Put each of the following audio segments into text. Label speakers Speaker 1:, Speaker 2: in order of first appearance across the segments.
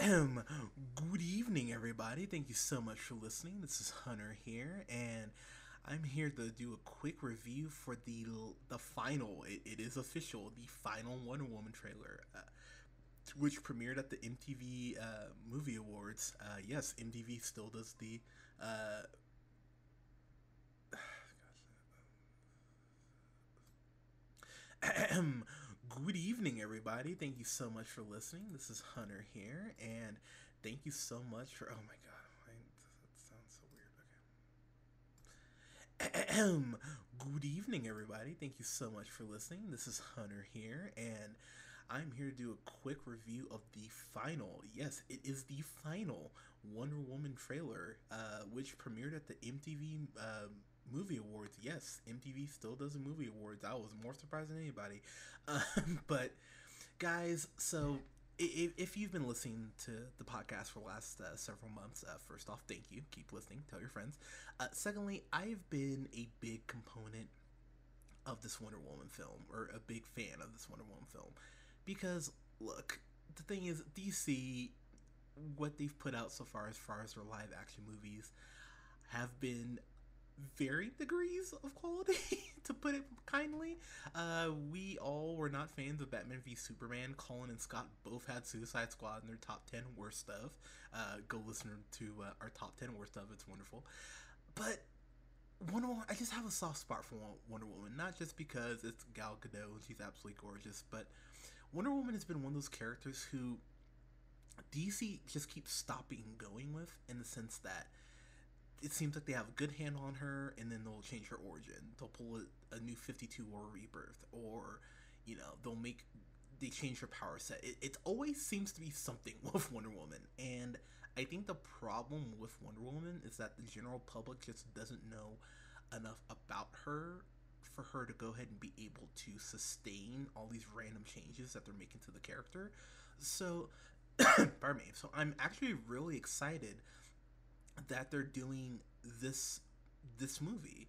Speaker 1: Good evening, everybody. Thank you so much for listening. This is Hunter here, and I'm here to do a quick review for the final. It is official, the final Wonder Woman trailer, which premiered at the MTV Movie Awards. Yes, MTV still does the. Good evening, everybody. Thank you so much for listening. This is Hunter here, and thank you so much for. Oh my god, that sounds so weird. Okay. Good evening, everybody. Thank you so much for listening. This is Hunter here, and I'm here to do a quick review of the final. Yes, it is the final Wonder Woman trailer, which premiered at the MTV Movie Awards. Yes, MTV still does the movie awards. I was more surprised than anybody. But guys, so if you've been listening to the podcast for the last several months, first off, thank you. Keep listening. Tell your friends. Secondly, I've been a big component of this Wonder Woman film, or a big fan of this Wonder Woman film, because look, the thing is, DC, what they've put out so far as their live action movies, have been varying degrees of quality, to put it kindly. We all were not fans of Batman v Superman. Colin and Scott both had Suicide Squad in their top 10 worst stuff. Go listen to our top 10 worst stuff. It's wonderful. But Wonder Woman, I just have a soft spot for Wonder Woman, not just because it's Gal Gadot and she's absolutely gorgeous, but Wonder Woman has been one of those characters who DC just keeps stopping going with, in the sense that it seems like they have a good handle on her, and then they'll change her origin. They'll pull a new 52 or rebirth, or they change her power set. It always seems to be something with Wonder Woman, and I think the problem with Wonder Woman is that the general public just doesn't know enough about her for her to go ahead and be able to sustain all these random changes that they're making to the character. So, pardon me. So I'm actually really excited that they're doing this movie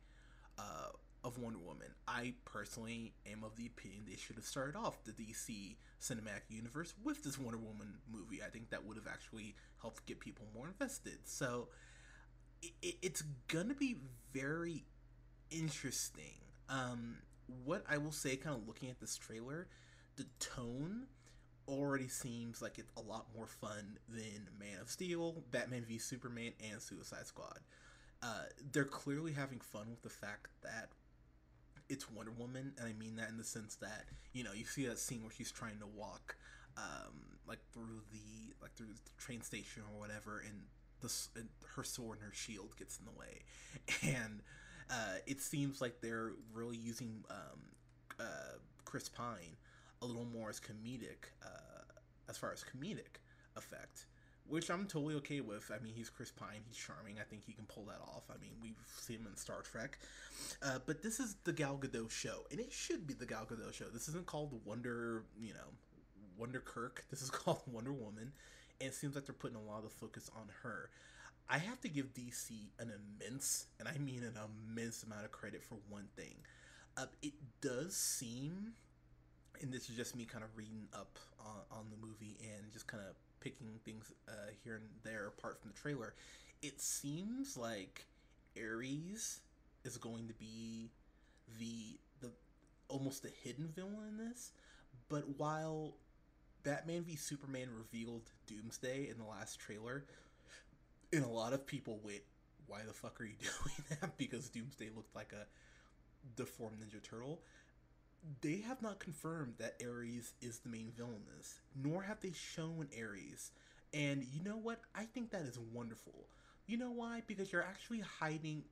Speaker 1: uh, of Wonder Woman. I personally am of the opinion they should have started off the DC cinematic universe with this Wonder Woman movie. I think that would have actually helped get people more invested. So it's gonna be very interesting. What I will say, kind of looking at this trailer, the tone already seems like it's a lot more fun than Man of Steel, Batman v Superman, and Suicide Squad. They're clearly having fun with the fact that it's Wonder Woman, and I mean that in the sense that, you see that scene where she's trying to walk, through the train station or whatever, and her sword and her shield gets in the way, and it seems like they're really using Chris Pine a little more as comedic, as far as comedic effect, which I'm totally okay with. I mean, he's Chris Pine, he's charming. I think he can pull that off. I mean, we've seen him in Star Trek. But this is the Gal Gadot show, and it should be the Gal Gadot show. This isn't called Wonder Kirk. This is called Wonder Woman, and it seems like they're putting a lot of focus on her. I have to give DC an immense, and I mean an immense amount of credit for one thing. It does seem, and this is just me kind of reading up on the movie and just kind of picking things here and there apart from the trailer, it seems like Ares is going to be the almost the hidden villain in this. But while Batman v Superman revealed Doomsday in the last trailer, and a lot of people went, why the fuck are you doing that? Because Doomsday looked like a deformed Ninja Turtle. They have not confirmed that Ares is the main villain in this, nor have they shown Ares. And you know what? I think that is wonderful. You know why? Because you're actually hiding,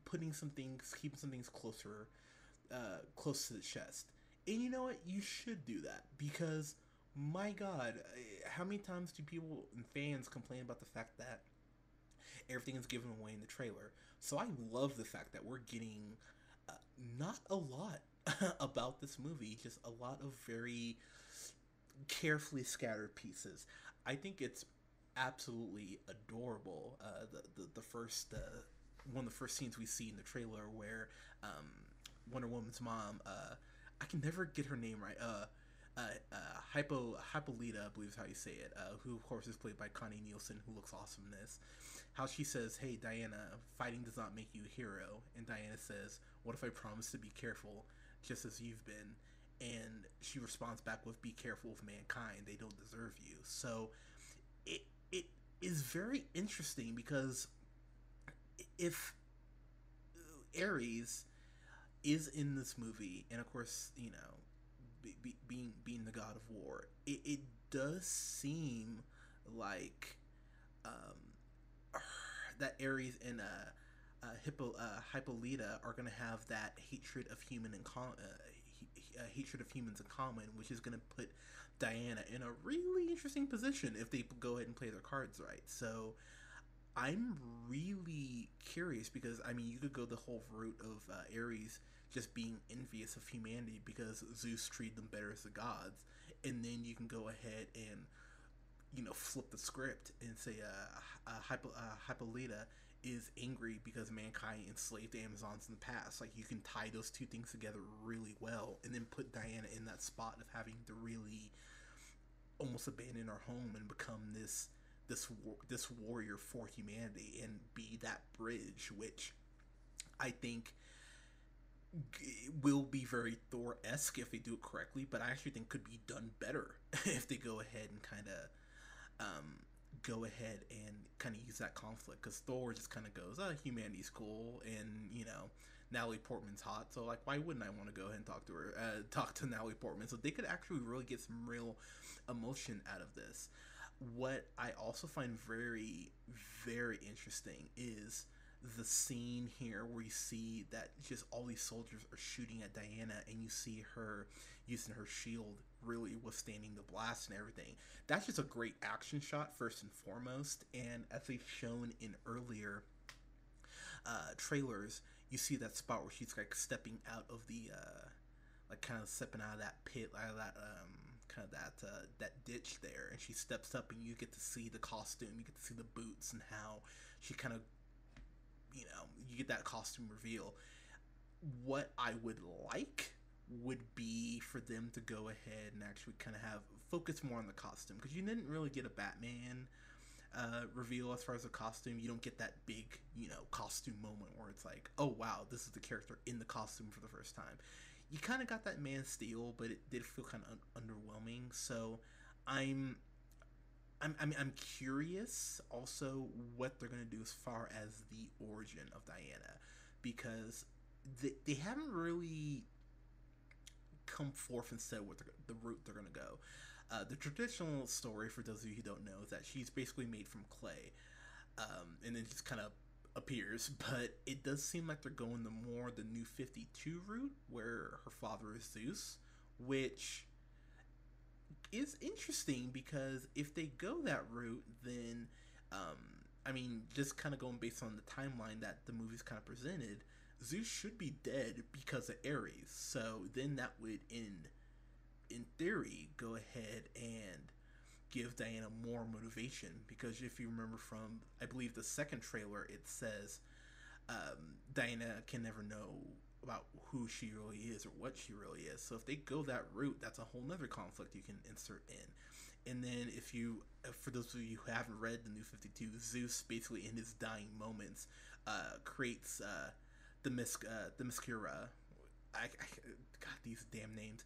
Speaker 1: putting some things, keeping some things close to the chest. And you know what? You should do that, because, my God, how many times do people and fans complain about the fact that everything is given away in the trailer? So I love the fact that we're getting not a lot about this movie, just a lot of very carefully scattered pieces. I think it's absolutely adorable. The first one of the first scenes we see in the trailer, where Wonder Woman's mom, I can never get her name right. uh, uh, Hypolita, I believe is how you say it, who of course is played by Connie Nielsen, who looks awesome in this. How she says, "Hey Diana, fighting does not make you a hero," and Diana says, "What if I promise to be careful, just as you've been?" And she responds back with, "Be careful of mankind; they don't deserve you." So it is very interesting because if Ares is in this movie, and of course, being the god of war, it does seem like um, that Ares and Hippolyta are going to have that hatred of humans in common, which is going to put Diana in a really interesting position if they go ahead and play their cards right. So I'm really curious because I mean you could go the whole route of Ares just being envious of humanity because Zeus treated them better as the gods, and then you can go ahead and flip the script and say Hippolyta is angry because mankind enslaved the Amazons in the past. Like you can tie those two things together really well, and then put Diana in that spot of having to really almost abandon our home and become this warrior for humanity and be that bridge, which I think will be very Thor-esque if they do it correctly, but I actually think could be done better if they go ahead and use that conflict, because Thor just kind of goes, "Oh, humanity's cool," and Natalie Portman's hot, so like why wouldn't I want to go ahead and talk to her, talk to Natalie Portman? So they could actually really get some real emotion out of this. What I also find very, very interesting is the scene here where you see that just all these soldiers are shooting at Diana, and you see her using her shield, really withstanding the blast and everything. That's just a great action shot first and foremost, and as they've shown in earlier trailers, you see that spot where she's like stepping out of the like kind of stepping out of that pit, out of that kind of that ditch there, and she steps up, and you get to see the costume, you get to see the boots, and how she kind of you get that costume reveal. What I would like would be for them to go ahead and actually kind of have focus more on the costume, because you didn't really get a Batman reveal as far as the costume. You don't get that big costume moment where it's like, oh wow, this is the character in the costume for the first time. You kind of got that Man of Steel, but it did feel kind of underwhelming. So I'm curious also what they're gonna do as far as the origin of Diana, because they haven't really come forth and said what the route they're gonna go. The traditional story, for those of you who don't know, is that she's basically made from clay, and then just kind of appears. But it does seem like they're going the New 52 route, where her father is Zeus, which is interesting because if they go that route, then I mean, just kind of going based on the timeline that the movie's kind of presented, Zeus should be dead because of Ares. So then that would, in theory, go ahead and give Diana more motivation, because if you remember from, I believe, the second trailer, it says Diana can never know about who she really is or what she really is. So if they go that route, that's a whole nother conflict you can insert in. And then if you, for those of you who haven't read the New 52, Zeus basically in his dying moments creates the Myskura. I got these damn names,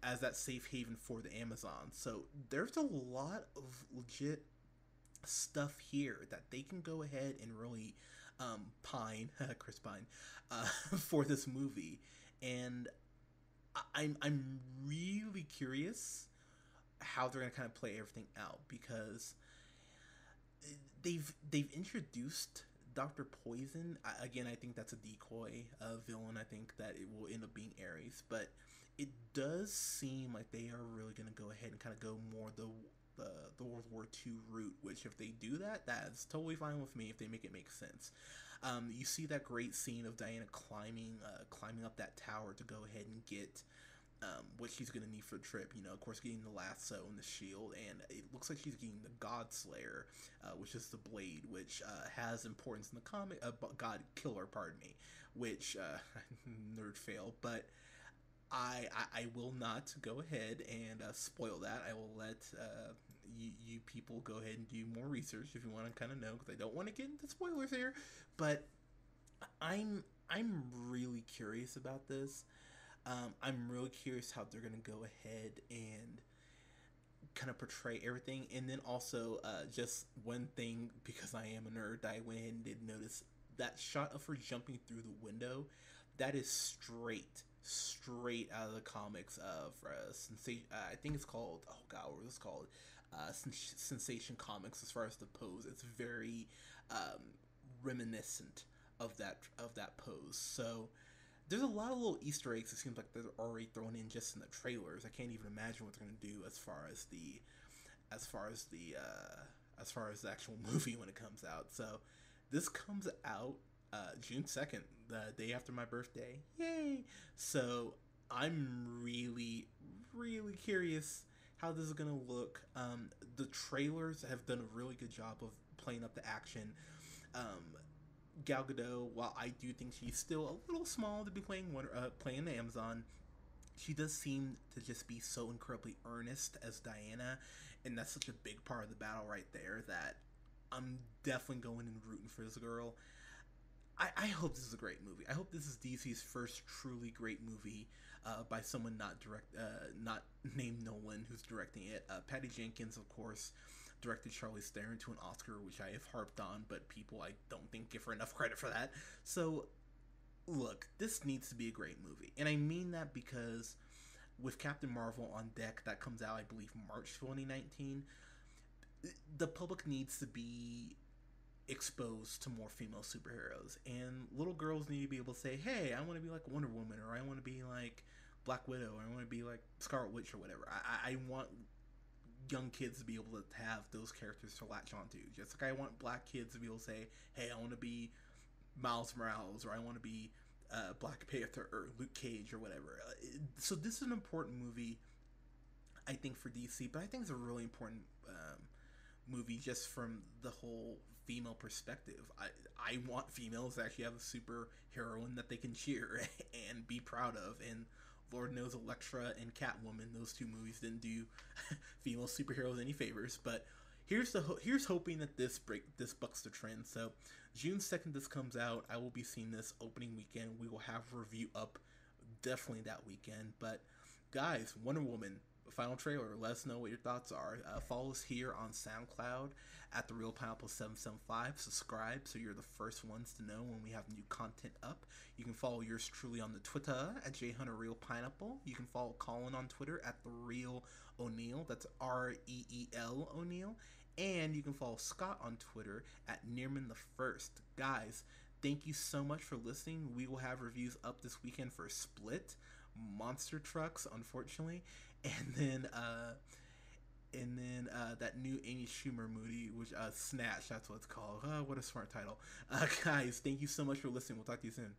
Speaker 1: as that safe haven for the Amazon. So there's a lot of legit stuff here that they can go ahead and really Chris Pine, for this movie, and I'm really curious how they're gonna kind of play everything out, because they've introduced Dr. Poison. Again, I think that's a decoy villain. I think that it will end up being Ares, but it does seem like they are really going to go ahead and kind of go more the World War II route, which if they do that, that's totally fine with me if they make it make sense. You see that great scene of Diana climbing up that tower to go ahead and get what she's going to need for the trip. Of course, getting the lasso and the shield, and it looks like she's getting the God Slayer, which is the blade, which has importance in the comic. God Killer, pardon me, which nerd fail, but I will not go ahead and spoil that. I will let you people go ahead and do more research if you want to kind of know, because I don't want to get into spoilers here. But I'm really curious about this. I'm really curious how they're gonna go ahead and kind of portray everything. And then also, just one thing, because I am a nerd, I went ahead and did notice that shot of her jumping through the window. That is straight out of the comics of Sensation. I think it's called. Oh God, what was it called? Sensation Comics. As far as the pose, it's very um, reminiscent of that pose. So there's a lot of little Easter eggs. It seems like they're already thrown in just in the trailers. I can't even imagine what they're gonna do as far as as far as the the actual movie when it comes out. So this comes out June 2nd, the day after my birthday. Yay! So I'm really curious how this is gonna look. The trailers have done a really good job of playing up the action. Um, Gal Gadot, while I do think she's still a little small to be playing the Amazon, she does seem to just be so incredibly earnest as Diana, and that's such a big part of the battle right there that I'm definitely going and rooting for this girl. I hope this is a great movie. I hope this is DC's first truly great movie by someone not named Nolan who's directing it. Patty Jenkins, of course, directed Charlize Theron to an Oscar, which I have harped on, but people I don't think give her enough credit for that. So, look, this needs to be a great movie, and I mean that because with Captain Marvel on deck, that comes out I believe March 2019. The public needs to be exposed to more female superheroes, and little girls need to be able to say, hey, I want to be like Wonder Woman, or I want to be like Black Widow, or I want to be like Scarlet Witch, or whatever. I want young kids to be able to have those characters to latch onto, just like I want black kids to be able to say, hey, I want to be Miles Morales, or I want to be Black Panther or Luke Cage or whatever. So this is an important movie, I think, for DC, but I think it's a really important movie just from the whole female perspective. I want females to actually have a super heroine that they can cheer and be proud of. And Lord knows Elektra and Catwoman, those two movies didn't do female superheroes any favors. But here's hoping that this bucks the trend. So June 2nd, this comes out. I will be seeing this opening weekend. We will have a review up definitely that weekend. But guys, Wonder Woman final trailer. Let us know what your thoughts are. Follow us here on SoundCloud at The Real Pineapple 775. Subscribe so you're the first ones to know when we have new content up. You can follow yours truly on the Twitter at JHunterRealPineapple. You can follow Colin on Twitter at The Real O'Neill. That's REEL O'Neill. And you can follow Scott on Twitter at Nearman the First. Guys, thank you so much for listening. We will have reviews up this weekend for Split, Monster Trucks, unfortunately, and then that new Amy Schumer movie, which Snatch, that's what it's called. What a smart title. Guys, thank you so much for listening. We'll talk to you soon.